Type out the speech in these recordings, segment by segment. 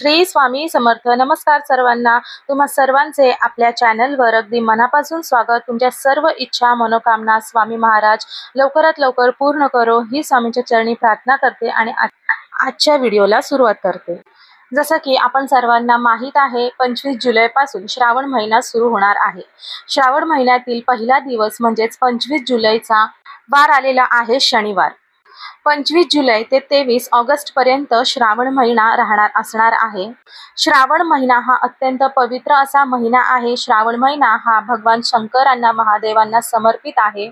श्री स्वामी समर्थ। नमस्कार सर्वांना। तुम्हा सर्वांचे आपल्या चॅनलवर अगदी मनापासून स्वागत। तुमच्या सर्व इच्छा मनोकामना स्वामी महाराज लवकरात लवकर पूर्ण करो ही स्वामींच्या चरणी प्रार्थना करते आणि आजच्या व्हिडिओला सुरुवात करते। जसं की आपण सर्वांना माहित आहे 25 जुलै पासून श्रावण महिना सुरू होणार आहे। श्रावण महिन्यातील पहिला दिवस म्हणजे 25 जुलैचा वार आलेला आहे शनिवार। 25 जुलै ते 23 ऑगस्ट पर्यंत श्रावण महिना असणार आहे। श्रावण महिना हा अत्यंत पवित्र असा महिना आहे। श्रावण महिना हा भगवान शंकरांना महादेवांना समर्पित आहे।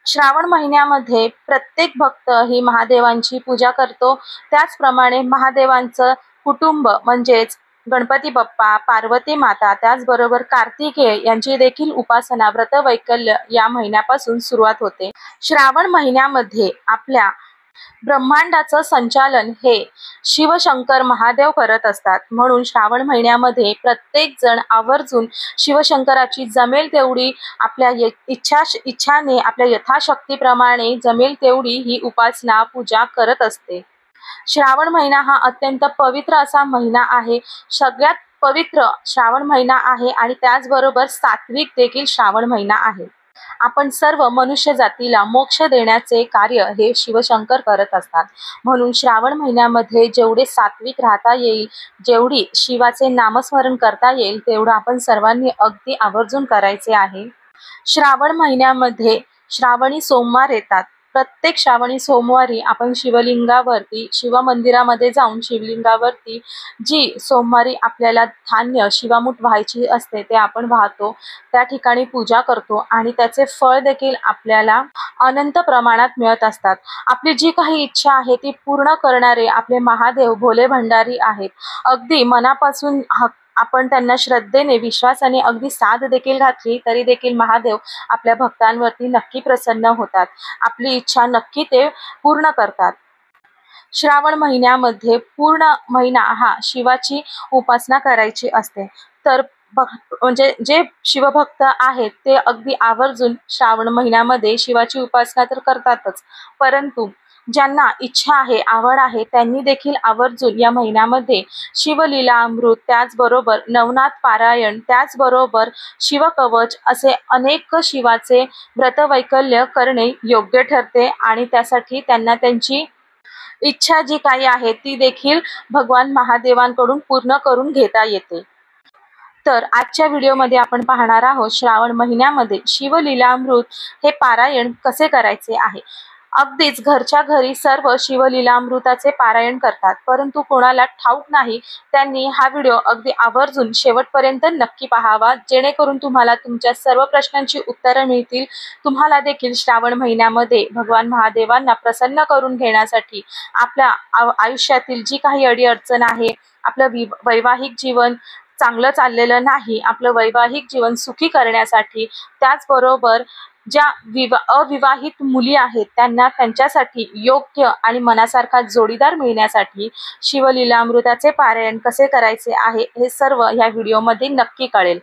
श्रावण महिन्यामध्ये प्रत्येक भक्त ही महादेवांची पूजा करतो। त्याचप्रमाणे महादेवांचं कुटुंब म्हणजेच गणपती बाप्पा, पार्वती माता, त्याचबरोबर कार्तिकेय यांची देखील उपासना व्रतवैकल्य या महिन्यापासून सुरुवात होते। श्रावण महिन्यामध्ये आपल्या ब्रह्मांडाचं संचालन हे शिवशंकर महादेव करत असतात। म्हणून श्रावण महिन्यामध्ये प्रत्येक जण आवर्जून शिवशंकराची जमेल तेवढी आपल्या इच्छाने आपल्या यथाशक्तीप्रमाणे जमेल तेवढी ही उपासना पूजा करत असते। श्रावण महिना हा अत्यंत पवित्र असा महिना आहे। सगळ्यात पवित्र श्रावण महिना आहे आणि त्याचबरोबर सात्विक देखील श्रावण महिना आहे। आपण सर्व मनुष्य जातीला मोक्ष देण्याचे कार्य हे शिवशंकर करत असतात। म्हणून श्रावण महिन्यामध्ये जेवढे सात्विक राहता येईल, जेवढी शिवाचे नामस्मरण करता येईल तेवढं आपण सर्वांनी अगदी आवर्जून करायचे आहे। श्रावण महिन्यामध्ये श्रावणी सोमवार येतात। प्रत्येक श्रावणी सोमवारी आपण शिवलिंगावरती शिवमंदिरामध्ये जाऊन शिवलिंगावरती जी सोमवारी आपल्याला धान्य शिवामूठ व्हायची असते ते आपण वाहतो, त्या ठिकाणी पूजा करतो आणि त्याचे फळ देखील आपल्याला अनंत प्रमाणात मिळत असतात। आपली जी काही इच्छा आहे ती पूर्ण करणारे आपले महादेव भोले भंडारी आहेत। अगदी मनापासून आपण त्यांना श्रद्धेने विश्वासाने अगदी साथ देखील घातली तरी देखील महादेव आपल्या भक्तांवरती नक्की प्रसन्न होतात। आपली इच्छा नक्की ते पूर्ण करतात। श्रावण महिन्यामध्ये पूर्ण महिना हा शिवाची उपासना करायची असते। तर म्हणजे जे शिवभक्त आहेत ते अगदी आवर्जून श्रावण महिन्यामध्ये शिवाची उपासना तर करतातच, परंतु ज्यांना इच्छा आहे, आवड आहे त्यांनी देखील आवर्जून या महिन्यामध्ये शिवलीला अमृत, त्याचबरोबर नवनाथ पारायण, त्याचबरोबर शिवकवच असे अनेक शिवाचे व्रतवैकल्य करणे योग्य ठरते आणि त्यासाठी त्यांना त्यांची इच्छा जी काही आहे ती देखील भगवान महादेवांकडून पूर्ण करून घेता येते। तर आजच्या व्हिडिओमध्ये आपण पाहणार आहोत श्रावण महिन्यामध्ये शिवलीलामृत हे पारायण कसे करायचे आहे। अगदीच घरच्या घरी सर्व शिवलीलामृताचे पारायण करतात, परंतु कोणाला ठाऊक नाही त्यांनी हा व्हिडिओ अगदी आवर्जून शेवटपर्यंत नक्की पाहावा, जेणेकरून तुम्हाला तुमच्या सर्व प्रश्नांची उत्तरे मिळतील। तुम्हाला देखील श्रावण महिन्यामध्ये भगवान महादेवांना प्रसन्न करून घेण्यासाठी आपल्या आयुष्यातील जी काही अडीअडचण आहे, आपलं वैवाहिक जीवन चांगलं नाही, आपलं वैवाहिक जीवन सुखी करण्यासाठी, त्याचबरोबर ज्या अविवाहित मुली आहेत त्यांना त्यांच्यासाठी योग्य आणि मनासारखा जोडीदार मिळण्यासाठी शिवलीलामृताचे पारायण कसे करायचे आहे हे सर्व या व्हिडिओमध्ये नक्की कळेल।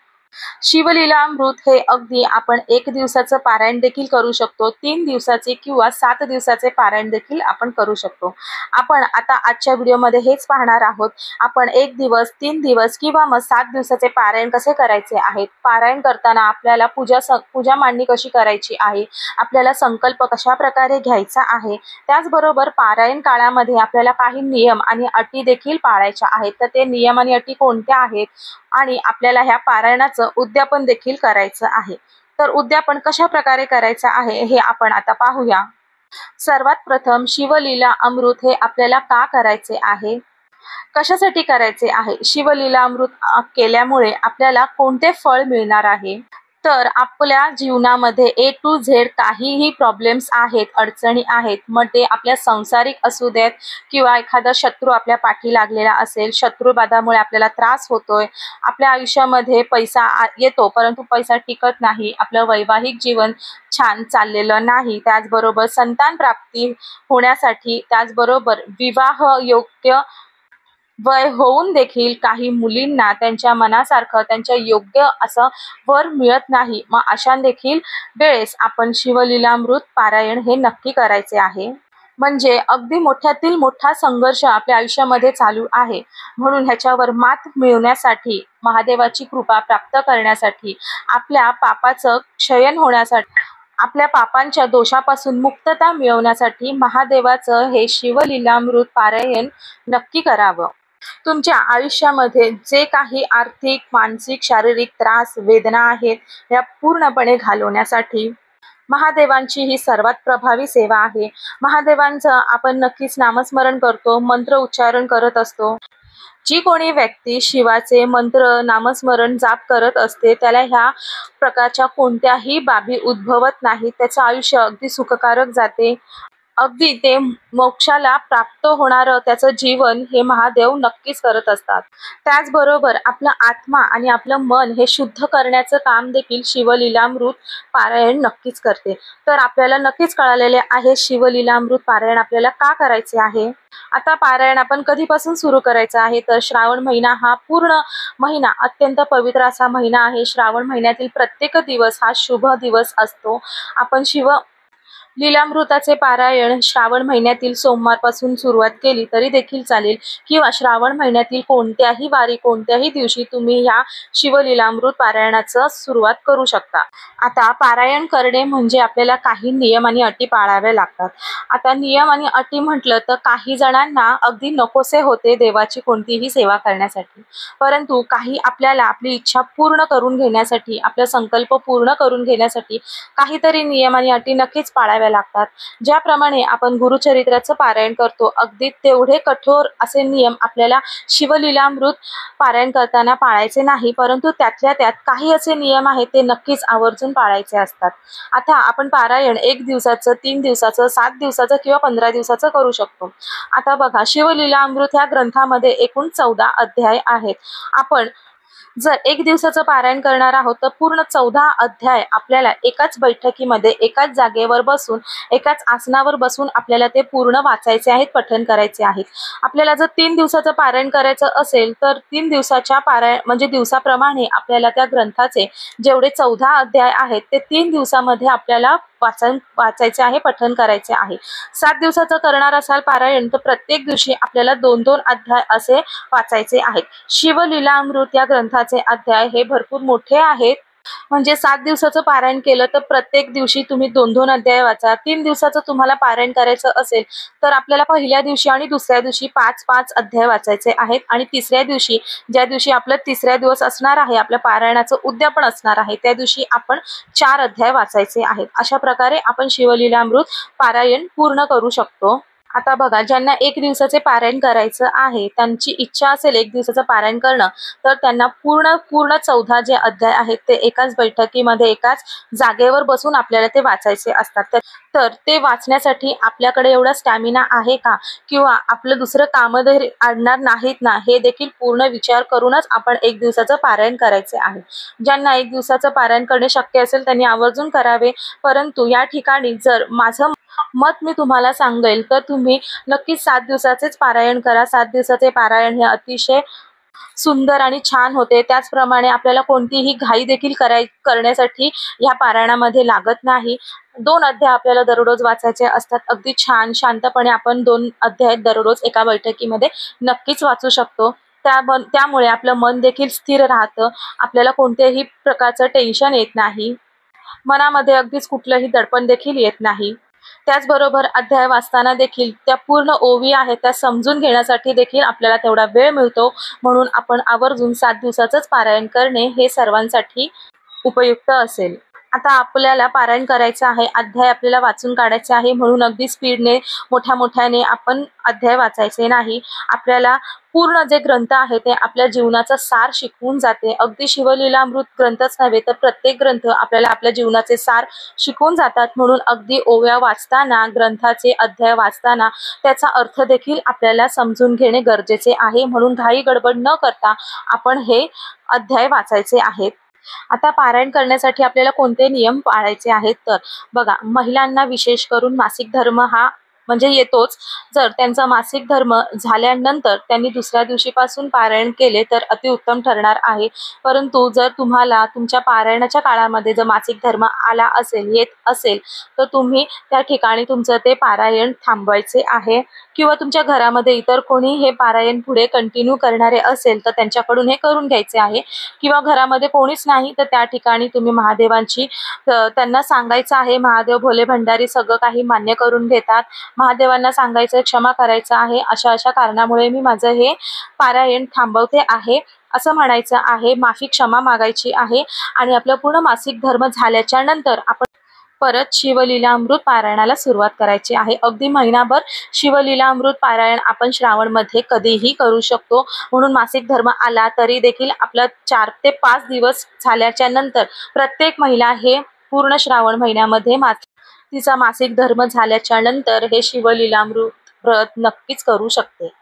शिवलीलामृत हे अगदी आपण 1 दिवसाचं पारायण देखील करू शकतो, 3 दिवसाचे किंवा 7 दिवसाचे पारायण देखील आपण करू शकतो। आपण आता आजच्या व्हिडिओमध्ये हेच पाहणार आहोत। आपण 1 दिवस, 3 दिवस किंवा मग 7 दिवसाचे पारायण कसे करायचे आहेत, पारायण करताना आपल्याला पूजा मांडणी कशी करायची आहे, आपल्याला संकल्प कशा प्रकारे घ्यायचा आहे, त्याचबरोबर पारायण काळामध्ये आपल्याला काही नियम आणि अटी देखील पाळायच्या आहेत। तर ते नियम आणि अटी कोणत्या आहेत आणि आपल्याला ह्या पारायणाचं उद्यापन देखील करायचं आहे। तर उद्यापन कशा प्रकारे करायचं आहे हे आपण आता पाहूया। सर्वात प्रथम शिवलीला अमृत हे आपल्याला का करायचे आहे, कशासाठी करायचे आहे, शिवलीला अमृत केल्यामुळे आपल्याला कोणते फळ मिळणार आहे। तर आपल्या जीवनामध्ये A to Z काहीही प्रॉब्लेम्स आहेत, अडचणी आहेत, मग ते आपल्या संसारिक असू देत किंवा एखादा शत्रू आपल्या पाठी लागलेला असेल, शत्रुबाधामुळे आपल्याला त्रास होतोय, आपल्या आयुष्यामध्ये पैसा येतो परंतु पैसा टिकत नाही, आपलं वैवाहिक जीवन छान चाललेलं नाही, त्याचबरोबर संतान प्राप्ती होण्यासाठी, त्याचबरोबर विवाह योग्य वय होऊन देखील काही मुलींना त्यांच्या मनासारखं त्यांच्या योग्य असं वर मिळत नाही, मग अशा देखील वेळेस आपण शिवलीलामृत पारायण हे नक्की करायचे आहे। म्हणजे अगदी मोठ्यातील मोठा संघर्ष आपल्या आयुष्यामध्ये चालू आहे. म्हणून ह्याच्यावर मात मिळवण्यासाठी, महादेवाची कृपा प्राप्त करण्यासाठी, आपल्या पापाचं क्षयन होण्यासाठी, आपल्या पापांच्या दोषापासून मुक्तता मिळवण्यासाठी महादेवाचं हे शिवलीलामृत पारायण नक्की करावं. तुमच्या आयुष्यामध्ये जे काही आर्थिक, मानसिक, शारीरिक त्रास, वेदना आहेत, या पूर्णपणे घालवण्यासाठी महादेवांची ही सर्वात प्रभावी सेवा आहे. महादेवांचं आपण नक्कीच नामस्मरण करतो, मंत्र उच्चारण करत असतो. जी कोणी व्यक्ती शिवाचे मंत्र, नामस्मरण, जाप करत असते, त्याला ह्या प्रकारच्या कोणत्याही बाबी उद्भवत नाही. त्याचं आयुष्य अगदी सुखकारक जाते. अगदी ते मोक्षाला प्राप्त होणारं त्याचं जीवन हे महादेव नक्कीच करत असतात. त्याचबरोबर आपला आत्मा आणि आपलं मन हे शुद्ध करण्याचं काम देखील शिवलीलामृत पारायण नक्कीच करते. तर आपल्याला नक्कीच कळालेले आहे शिवलीलामृत पारायण आपल्याला का करायचे आहे. आता पारायण आपण कधीपासून सुरू करायचं आहे, तर श्रावण महिना हा पूर्ण महिना अत्यंत पवित्र असा महिना आहे. श्रावण महिन्यातील प्रत्येक दिवस हा शुभ दिवस असतो. आपण लीलामृताचे पारायण श्रावण महिन्यातील सोमवारपासून सुरुवात केली तरी देखील चालेल, किंवा श्रावण महिन्यातील कोणत्याही वारी, कोणत्याही दिवशी तुम्ही ह्या शिवलीलामृत पारायणाचं सुरुवात करू शकता. आता पारायण करणे म्हणजे आपल्याला काही नियम आणि अटी पाळाव्या लागतात. आता नियम आणि अटी म्हटलं तर काही जणांना अगदी नकोसे होते देवाची कोणतीही सेवा करण्यासाठी, परंतु काही आपल्याला आपली इच्छा पूर्ण करून घेण्यासाठी, आपला संकल्प पूर्ण करून घेण्यासाठी काहीतरी नियम आणि अटी नक्कीच पाळाव्या लागतात. ज्याप्रमाणे आपण गुरुचरित्राचं पारायण करतो, अगदी तेवढे कठोर असे नियम आपल्याला शिवलीलामृत पारायण करताना पाळायचे नाही, परंतु त्यातल्या त्यात काही असे नियम आहेत ते नक्कीच आवर्जून पाळायचे असतात. आता आपण पारायण 1 दिवसाचं, 3 दिवसाचं, 7 दिवसाचं किंवा 15 दिवसाचं करू शकतो. आता बघा, शिवलीलामृत ह्या ग्रंथामध्ये एकूण 14 अध्याय आहेत. आपण जर 1 दिवसाचं पारायण करणार आहोत तर पूर्ण 14 अध्याय आपल्याला एकाच बैठकीमध्ये, एकाच जागेवर बसून, एकाच आसनावर बसून आपल्याला ते पूर्ण वाचायचे आहेत, पठण करायचे आहेत. आपल्याला जर 3 दिवसाचं पारायण करायचं असेल तर 3 दिवसाच्या पारायण म्हणजे दिवसाप्रमाणे आपल्याला त्या ग्रंथाचे जेवढे 14 अध्याय आहेत ते 3 दिवसामध्ये आपल्याला वाचायचे आहे, पठण करायचे आहे. 7 दिवसाचं करणार असाल पारायण तर प्रत्येक दिवशी आपल्याला 2-2 अध्याय असे वाचायचे आहेत. शिवलीलामृत या ग्रंथाचे अध्याय हे भरपूर मोठे आहेत. म्हणजे 7 दिवसाचं पारायण केलं तर प्रत्येक दिवशी तुम्ही 2-2 अध्याय वाचा. 3 दिवसाचं तुम्हाला पारायण करायचं असेल तर आपल्याला पहिल्या दिवशी आणि दुसऱ्या दिवशी 5-5 अध्याय वाचायचे आहेत, आणि तिसऱ्या दिवशी, ज्या दिवशी आपला तिसऱ्या दिवस असणार आहे, आपल्या पारायणाचं उद्यापन असणार आहे, त्या दिवशी आपण 4 अध्याय वाचायचे आहेत. अशा प्रकारे आपण शिवलीलामृत पारायण पूर्ण करू शकतो. आता बघा, ज्यांना 1 दिवसाचे पारायण करायचं आहे, त्यांची इच्छा असेल 1 दिवसाचं पारायण करणं, तर त्यांना पूर्ण 14 जे अध्याय आहेत ते एकाच बैठकीमध्ये, एकाच जागेवर बसून आपल्याला ते वाचायचे असतात. तर ते वाचण्यासाठी आपल्याकडे एवढा स्टॅमिना आहे का, किंवा आपलं दुसरं कामं आणणार नाहीत ना, हे देखील पूर्ण विचार करूनच आपण 1 दिवसाचं पारायण करायचे आहे. ज्यांना 1 दिवसाचं पारायण करणे शक्य असेल त्यांनी आवर्जून करावे. परंतु या ठिकाणी जर माझं मत मी तुम्हाला सांगेल तर तुम्ही नक्कीच 7 दिवसाचेच पारायण करा. 7 दिवसाचे पारायण हे अतिशय सुंदर आणि छान होते. त्याचप्रमाणे आपल्याला कोणतीही घाई देखील करण्यासाठी या पारायणामध्ये लागत नाही. 2 अध्याय आपल्याला दररोज वाचायचे असतात. अगदी छान शांतपणे आपण 2 अध्याय दररोज एका बैठकीमध्ये नक्कीच वाचू शकतो. त्यामुळे आपलं मन देखील स्थिर राहतं. आपल्याला कोणत्याही प्रकारचं टेन्शन येत नाही. मनामध्ये अगदीच कुठलंही दडपण देखील येत नाही. त्याचबरोबर अध्याय वाचताना देखील त्या पूर्ण ओवी आहेत त्या समजून घेण्यासाठी देखील आपल्याला तेवढा वेळ मिळतो. म्हणून आपण आवर्जून 7 दिवसाचंच पारायण करणे हे सर्वांसाठी उपयुक्त असेल. आता आपल्याला पारायण करायचं आहे, अध्याय आपल्याला वाचून काढायचे आहे, म्हणून अगदी स्पीडने, मोठ्याने आपण अध्याय वाचायचे नाही. आपल्याला पूर्ण जे ग्रंथ आहे ते आपल्या जीवनाचा सार शिकवून जाते. अगदी शिवलीलामृत ग्रंथच नव्हे तर प्रत्येक ग्रंथ आपल्याला आपल्या जीवनाचे सार शिकवून जातात. म्हणून अगदी ओव्या वाचताना, ग्रंथाचे अध्याय वाचताना त्याचा अर्थ देखील आपल्याला समजून घेणे गरजेचे आहे. म्हणून घाई गडबड न करता आपण हे अध्याय वाचायचे आहेत. आता पारायण करण्यासाठी आपल्याला कोणते नियम पाळायचे आहेत तर बघा, महिलांना विशेष करून मासिक धर्म हा म्हणजे येतोच। जर त्यांचा मासिक धर्म झाल्यानंतर त्यांनी दुसऱ्या दिवशीपासून पारायण केले तर अतिउत्तम ठरणार आहे। परंतु जर तुम्हाला तुमच्या पारायणाच्या काळामध्ये जर मासिक धर्म आला असेल, येत असेल, तर तुम्ही त्या ठिकाणी तुमचं ते पारायण थांबवायचे आहे किंवा तुमच्या घरामध्ये इतर कोणी हे पारायण पुढे कंटिन्यू करणारे असेल तर त्यांच्याकडून हे करून घ्यायचे आहे। किंवा घरामध्ये कोणीच नाही तर त्या ठिकाणी तुम्ही महादेवांची त्यांना सांगायचं आहे। महादेव भोले भंडारी सगळं काही मान्य करून घेतात। महादेवांना सांगायचं क्षमा करायचं आहे, अशा अशा कारणामुळे मी माझं हे पारायण थांबवते आहे असं म्हणायचं आहे। माफी क्षमा मागायची आहे आणि आपलं पूर्ण मासिक धर्म झाल्याच्या नंतर आपण परत शिवलीलामृत पारायणाला सुरुवात करायची आहे। अगदी महिनाभर शिवलीलामृत पारायण आपण श्रावणमध्ये कधीही करू शकतो। म्हणून मासिक धर्म आला तरी देखील आपलं 4 ते 5 दिवस झाल्याच्या नंतर प्रत्येक महिला हे पूर्ण श्रावण महिन्यामध्ये तिचा मासिक धर्म झाल्याच्या नंतर हे शिवलीलामृत व्रत नक्कीच करू शकते।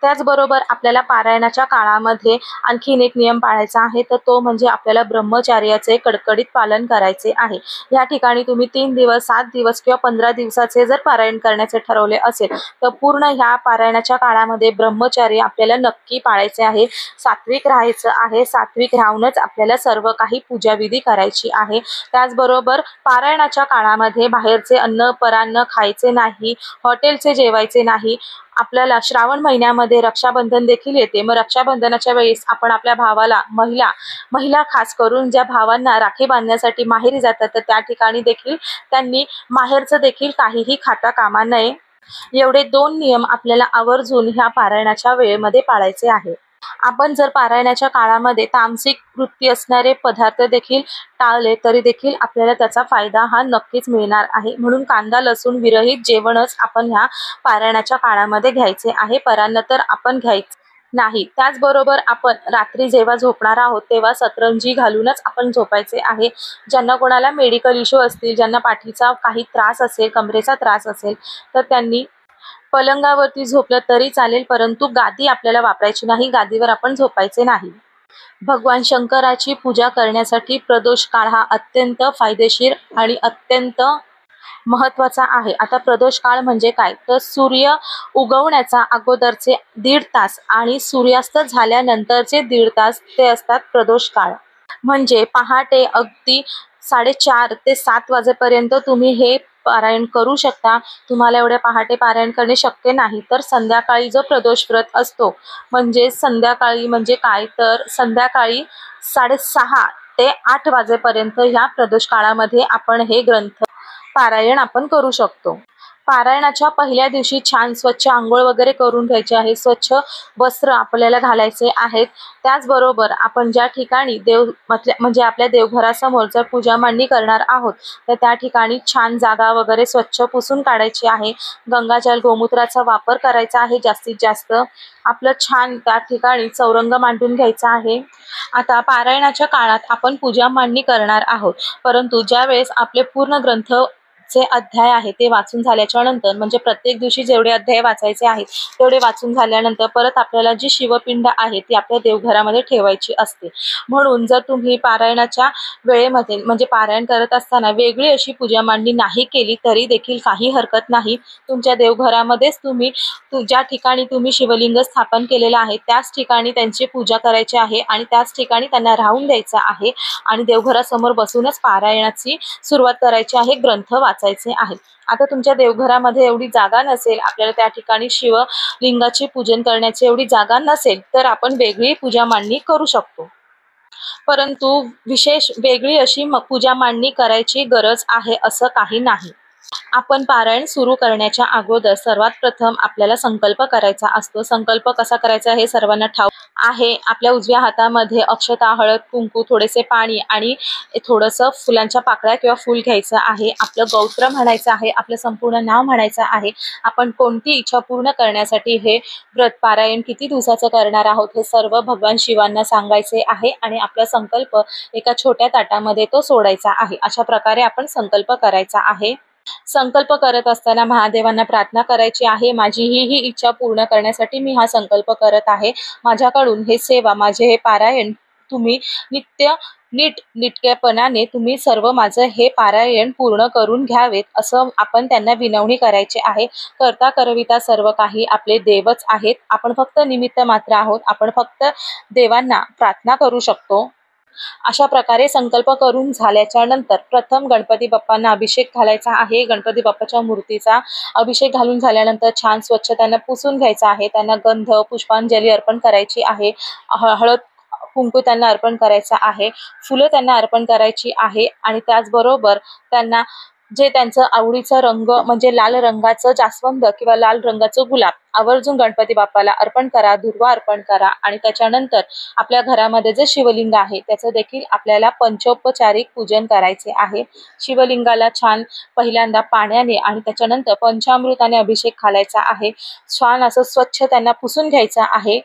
त्याचबरोबर आपल्याला पारायणाच्या काळामध्ये आणखीन एक नियम पाळायचा आहे, तर तो म्हणजे आपल्याला ब्रह्मचर्याचे कडकडीत पालन करायचे आहे। या ठिकाणी तुम्ही 3 दिवस, 7 दिवस किंवा 15 दिवसाचे जर पारायण करण्याचे ठरवले असेल तर पूर्ण ह्या पारायणाच्या काळामध्ये ब्रह्मचर्य आपल्याला नक्की पाळायचे आहे। सात्विक राहायचं आहे। सात्विक राहूनच आपल्याला सर्व काही पूजाविधी करायची आहे। त्याचबरोबर पारायणाच्या काळामध्ये बाहेरचे अन्न परान्न खायचे नाही, हॉटेलचे जेवायचे नाही। आपल्याला श्रावण महिन्यामध्ये रक्षाबंधन देखील येते। मग रक्षाबंधनाच्या वेळेस आपण आपल्या भावाला महिला खास करून ज्या भावांना राखी बांधण्यासाठी माहेरी जातात तर त्या ठिकाणी देखील त्यांनी माहेरचं देखील काहीही खाता कामा नये। एवढे 2 नियम आपल्याला आवर्जून ह्या पारायणाच्या वेळेमध्ये पाळायचे आहे। आपण जर पारायणाच्या काळामध्ये तामसिक वृत्ती असणारे पदार्थ देखील टाळले तरी देखील आपल्याला त्याचा फायदा हा नक्कीच मिळणार आहे। म्हणून कांदा लसूण विरहित जेवणच आपण ह्या पारायणाच्या काळामध्ये घ्यायचे आहे, परान्न तर आपण घ्यायचे नाही। त्याचबरोबर आपण रात्री जेव्हा झोपणार आहोत तेव्हा सतरंजी घालूनच आपण झोपायचे आहे। ज्यांना कोणाला मेडिकल इश्यू असतील, ज्यांना पाठीचा काही त्रास असेल, कमरेचा त्रास असेल तर त्यांनी पलंगावरती झोपलं तरी चालेल, परंतु गादी आपल्याला वापरायची नाही, गादीवर आपण झोपायचे नाही। भगवान शंकराची पूजा करण्यासाठी प्रदोष काळ हा अत्यंत फायदेशीर आणि अत्यंत महत्त्वाचा आहे। आता प्रदोष काळ म्हणजे काय, तर सूर्य उगवण्याचा अगोदरचे 1.5 तास आणि सूर्यास्त झाल्यानंतरचे 1.5 तास ते असतात प्रदोष काळ। म्हणजे पहाटे अगदी 4:30 ते 7 वाजेपर्यंत तुम्ही हे पारायण करू शकता। तुम्हाला एवढ्या पहाटे पारायण करणे शक्य नाही तर संध्याकाळी जो प्रदोष व्रत असतो, म्हणजे संध्याकाळी म्हणजे काय, तर संध्याकाळी 6:30 ते 8 वाजेपर्यंत ह्या प्रदोष काळामध्ये आपण हे ग्रंथ पारायण आपण करू शकतो। पारायणाच्या पहिल्या दिवशी छान स्वच्छ आंघोळ वगैरे करून घ्यायचे आहे। स्वच्छ वस्त्र आपल्याला घालायचे आहेत। त्याचबरोबर आपण ज्या ठिकाणी म्हणजे आपल्या देवघरासमोर जर पूजा मांडणी करणार आहोत तर त्या ठिकाणी छान जागा वगैरे स्वच्छ पुसून काढायची आहे। गंगाजल गोमूत्राचा वापर करायचा आहे जास्तीत जास्त। आपलं छान त्या ठिकाणी चौरंग मांडून घ्यायचा आहे। आता पारायणाच्या काळात आपण पूजा मांडणी करणार आहोत, परंतु ज्या वेळेस आपले पूर्ण ग्रंथ जे अध्याय आहे ते वाचून झाल्याच्या नंतर, म्हणजे प्रत्येक दिवशी जेवढे अध्याय वाचायचे आहेत तेवढे वाचून झाल्यानंतर परत आपल्याला जी शिवपिंड आहे ती आपल्या देवघरामध्ये ठेवायची असते। म्हणून जर तुम्ही पारायणाच्या वेळेमध्ये म्हणजे पारायण करत असताना वेगळी अशी पूजा मांडणी नाही केली तरी देखील काही हरकत नाही। तुमच्या देवघरामध्येच तुम्ही ज्या ठिकाणी तुम्ही शिवलिंग स्थापन केलेलं आहे त्याच ठिकाणी त्यांची पूजा करायची आहे आणि त्याच ठिकाणी त्यांना राहून द्यायचं आहे आणि देवघरासमोर बसूनच पारायणाची सुरुवात करायची आहे, ग्रंथ वाचायचे आहेत। आता तुमच्या देवघरामध्ये एवढी जागा नसेल, आपल्याला त्या ठिकाणी शिवलिंगाची पूजन करण्याची एवढी जागा नसेल तर आपण वेगळी पूजा मांडणी करू शकतो, परंतु विशेष वेगळी अशी पूजा मांडणी करायची गरज आहे असं काही नाही। आपण पारायण सुरू करण्याच्या अगोदर सर्वात प्रथम आपल्याला संकल्प करायचा असतो। संकल्प कसा करायचा हे सर्वांना ठाऊक आहे। आपल्या उजव्या हातामध्ये अक्षता, हळद, कुंकू, थोडेसे पाणी आणि थोडंसं फुलांच्या पाकळ्या किंवा फूल घ्यायचं आहे। आपलं गौत्र म्हणायचं आहे, आपलं संपूर्ण नाव म्हणायचं आहे। आपण कोणती इच्छा पूर्ण करण्यासाठी हे व्रत पारायण किती दिवसाचं करणार आहोत हे सर्व भगवान शिवांना सांगायचे आहे आणि आपला संकल्प एका छोट्या ताटामध्ये तो सोडायचा आहे। अशा प्रकारे आपण संकल्प करायचा आहे। संकल्प करत असताना महादेवांना प्रार्थना करायची आहे, माझी ही इच्छा पूर्ण करण्यासाठी मी हा संकल्प करत आहे। माझ्याकडून हे सेवा, माझे हे पारायण तुम्ही नित्य नीटनेटकेपणाने तुम्ही सर्व माझं हे पारायण पूर्ण करून घ्यावेत असं आपण त्यांना विनवणी करायची आहे। करता करविता सर्व काही आपले देवच आहेत, आपण फक्त निमित्त मात्र आहोत, आपण फक्त देवांना प्रार्थना करू शकतो। अशा प्रकारे संकल्प करून झाल्याच्या नंतर प्रथम गणपती बाप्पांना अभिषेक घालायचा आहे। गणपती बाप्पाच्या मूर्तीचा अभिषेक घालून झाल्यानंतर छान स्वच्छ त्यांना पुसून घ्यायचा आहे। त्यांना गंध पुष्पांजली अर्पण करायची आहे। हळद कुंकू त्यांना अर्पण करायचा आहे, फुलं त्यांना अर्पण करायची आहे आणि त्याचबरोबर त्यांना जे त्यांचं आवडीचं रंग म्हणजे लाल रंगाचं जास्वंद किंवा लाल रंगाचं गुलाब आवर्जून गणपती बाप्पाला अर्पण करा, दुर्वा अर्पण करा। आणि त्याच्यानंतर आपल्या घरामध्ये जे शिवलिंग आहे त्याचं देखील आपल्याला पंचोपचारिक पूजन करायचे आहे। शिवलिंगाला छान पहिल्यांदा पाण्याने आणि त्याच्यानंतर पंचामृताने अभिषेक घालायचा आहे। छान असं स्वच्छ त्यांना पुसून घ्यायचं आहे।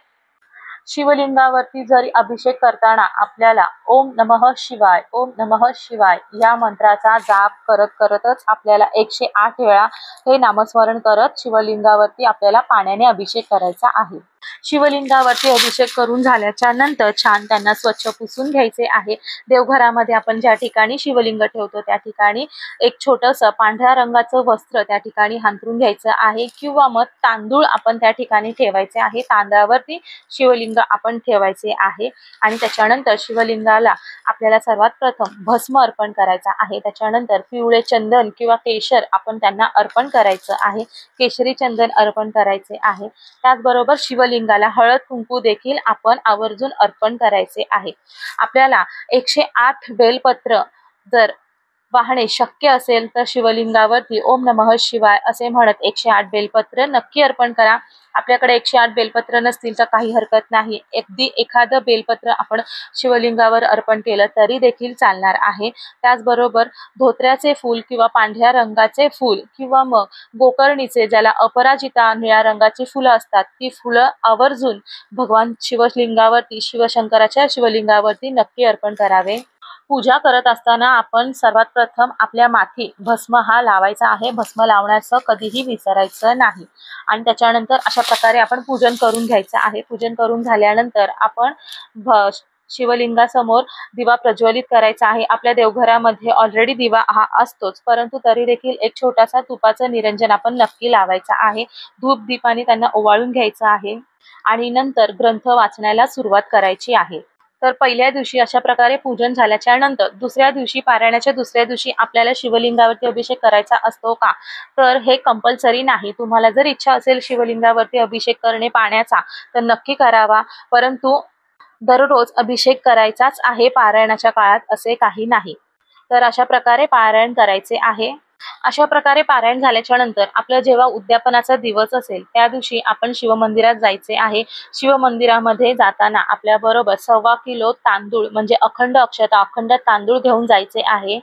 शिवलिंगावरती जरी अभिषेक करताना आपल्याला ओम नमः शिवाय ओम नमः शिवाय या मंत्राचा जाप करतच आपल्याला 108 वेळा हे नामस्मरण करत शिवलिंगावरती आपल्याला पाण्याने अभिषेक करायचा आहे। शिवलिंगावरती अभिषेक करून झाल्याच्या नंतर छान त्यांना स्वच्छ पुसून घ्यायचे आहे। देवघरामध्ये आपण ज्या ठिकाणी शिवलिंग ठेवतो त्या ठिकाणी एक छोटंसं पांढऱ्या रंगाचं वस्त्र त्या ठिकाणी हांतरून घ्यायचं आहे किंवा मग तांदूळ आपण त्या ठिकाणी ठेवायचे आहे। तांदळावरती शिवलिंग आपण ठेवायचे आहे आणि त्याच्यानंतर शिवलिंगाला आपल्याला सर्वात प्रथम भस्म अर्पण करायचा आहे। त्याच्यानंतर पिवळे चंदन किंवा केशर आपण त्यांना अर्पण करायचं आहे, केशरी चंदन अर्पण करायचे आहे। त्याचबरोबर शिवलिंगाला हळद कुंकू देखील आपण आवर्जून अर्पण करायचे आहे। आपल्याला 108 बेलपत्र जर वाहणे शक्य असेल तर शिवलिंगावरती ओम नमः शिवाय असे म्हणत 108 बेलपत्र नक्की अर्पण करा। आपल्याकडे 108 बेलपत्र नसतील तर काही हरकत नाही, अगदी एखादं बेलपत्र आपण शिवलिंगावर अर्पण केलं तरी देखील चालणार आहे। त्याचबरोबर धोत्र्याचे फूल किंवा पांढऱ्या रंगाचे फूल किंवा मग गोकर्णीचे ज्याला अपराजिता निळ्या रंगाची फुलं असतात ती फुलं आवर्जून भगवान शिवलिंगावरती शिवशंकराच्या शिवलिंगावरती नक्की अर्पण करावे। पूजा करत असताना आपण सर्वात प्रथम आपल्या माथी भस्म हा लावायचा आहे। भस्म लावण्याचं कधीही विसरायचं नाही आणि त्याच्यानंतर अशा प्रकारे आपण पूजन करून घ्यायचं आहे। पूजन करून झाल्यानंतर आपण शिवलिंगासमोर दिवा प्रज्वलित करायचा आहे। आपल्या देवघरामध्ये ऑलरेडी दिवा हा असतोच, परंतु तरी देखील एक छोटासा तुपाचं निरंजन आपण नक्की लावायचा आहे। धूप दीपाने त्यांना ओवाळून घ्यायचं आहे आणि नंतर ग्रंथ वाचण्याला सुरुवात करायची आहे। तर पहिल्या दिवशी अशा प्रकारे पूजन झाल्याच्या नंतर दुसऱ्या दिवशी पारायणाच्या दुसऱ्या दिवशी आपल्याला शिवलिंगावरती अभिषेक करायचा असतो का, तर हे कंपल्सरी नाही। तुम्हाला जर इच्छा असेल शिवलिंगावरती अभिषेक करणे पाण्याचा तर नक्की करावा, परंतु दररोज अभिषेक करायचाच आहे पारायणाच्या काळात असे काही नाही। तर अशा प्रकारे पारायण करायचे आहे। अशा प्रकारे पारायण झाल्याच्या नंतर आपलं जेव्हा उद्यापनाचा दिवस असेल त्या दिवशी आपण शिवमंदिरात जायचे आहे। शिवमंदिरामध्ये जाताना आपल्या बरोबर 1.25 किलो तांदूळ म्हणजे अखंड अक्षता अखंड तांदूळ घेऊन जायचे आहे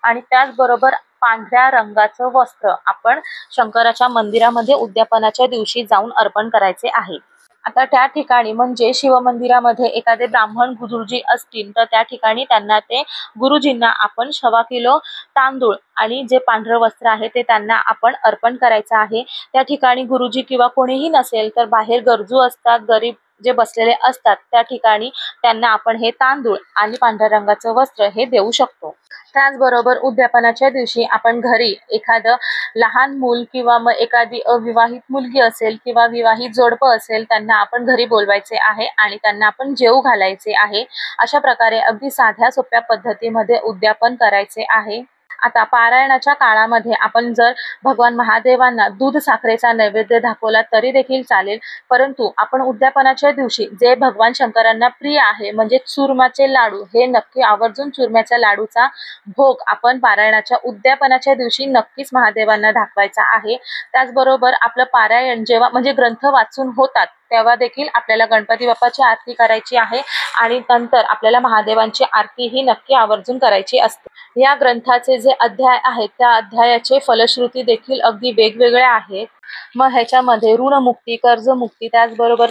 आणि त्याचबरोबर पांढऱ्या रंगाचं वस्त्र आपण शंकराच्या मंदिरामध्ये उद्यापनाच्या दिवशी जाऊन अर्पण करायचे आहे। आता त्या ठिकाणी म्हणजे शिवमंदिरामध्ये एखादे ब्राह्मण गुरुजी असतील तर त्या ठिकाणी त्यांना ते गुरुजींना आपण 1.25 किलो तांदूळ आणि जे पांढरं वस्त्र आहे ते त्यांना आपण अर्पण करायचं आहे। त्या ठिकाणी गुरुजी किंवा कोणीही नसेल तर बाहेर गरजू असतात, गरीब जे बसलेले असतात त्या ठिकाणी त्यांना आपण हे तांदूळ आणि पांढऱ्या रंगाचं वस्त्र हे देऊ शकतो। त्याचबरोबर उद्यापनाच्या दिवशी आपण घरी एखादं लहान मूल किंवा मग एखादी अविवाहित मुलगी असेल किंवा विवाहित जोडपं असेल त्यांना आपण घरी बोलवायचे आहे आणि त्यांना आपण जेवू घालायचे आहे। अशा प्रकारे अगदी साध्या सोप्या पद्धतीमध्ये उद्यापन करायचे आहे। आता पारायणाच्या काळामध्ये आपण जर भगवान महादेवांना दूध साखरेचा नैवेद्य दाखवला तरी देखील चालेल, परंतु आपण उद्यापनाच्या दिवशी जे भगवान शंकरांना प्रिय आहे म्हणजे चूरम्याचे लाडू हे नक्की आवर्जून चूरम्याच्या लाडूचा भोग आपण पारायणाच्या उद्यापनाच्या दिवशी नक्कीच महादेवांना दाखवायचा आहे। त्याचबरोबर आपलं पारायण जेव्हा म्हणजे ग्रंथ वाचून होतात तेव्हा देखील आपल्याला गणपती बाप्पाची आरती करायची आहे आणि नंतर आपल्याला महादेवांची आरती ही नक्की आवर्जून करायची असते। या ग्रंथाचे जे अध्याय आहेत त्या अध्यायाचे फलश्रुती देखील अगदी वेगवेगळ्या आहेत। मग ह्याच्यामध्ये ऋणमुक्ती, कर्जमुक्ती, त्याचबरोबर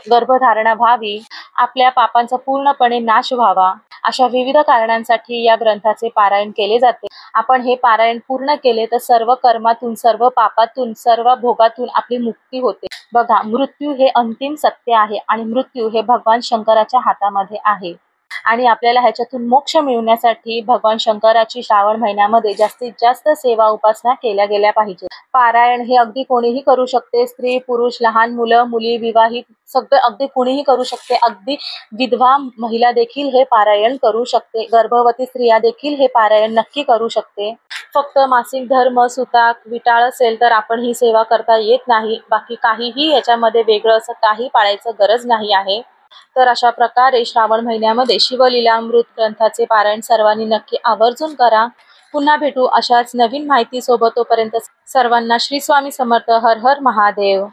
गर्भधारणा व्हावी, आपल्या पापांचा पूर्णपणे नाश व्हावा, अशा विविध कारणांसाठी या ग्रंथाचे पारायण केले जाते। आपण हे पारायण पूर्ण केले तर सर्व कर्मातून, सर्व पापातून, सर्व भोगातून आपली मुक्ती होते। बघा, मृत्यू हे अंतिम सत्य आहे आणि मृत्यू हे भगवान शंकराच्या हातामध्ये आहे। आणि आपल्याला ह्याच्यातून मोक्ष मिळवण्यासाठी भगवान शंकराची श्रावण महिन्यामध्ये जास्तीत जास्त सेवा उपासना केल्या गेल्या पाहिजे. पारायण हे अगदी कोणीही करू शकते. स्त्री, पुरुष, लहान मुलं, मुली, विवाहित सगळे अगदी कोणीही करू शकते. अगदी विधवा महिला देखील हे पारायण करू शकते. गर्भवती स्त्रिया देखील हे पारायण नक्की करू शकते. फक्त मासिक धर्म, सुताक, विटाळ असेल तर आपण ही सेवा करता येत नाही. बाकी काहीही याच्यामध्ये वेगळं असं काही पाळायचं गरज नाही आहे. तर अशा प्रकारे श्रावण महिन्यामध्ये शिवलीलामृत ग्रंथाचे पारायण सर्वांनी नक्की आवर्जून करा. पुन्हा भेटू अशाच नवीन माहिती सोबत. तोपर्यंत सर्वांना श्री स्वामी समर्थ. हर हर महादेव.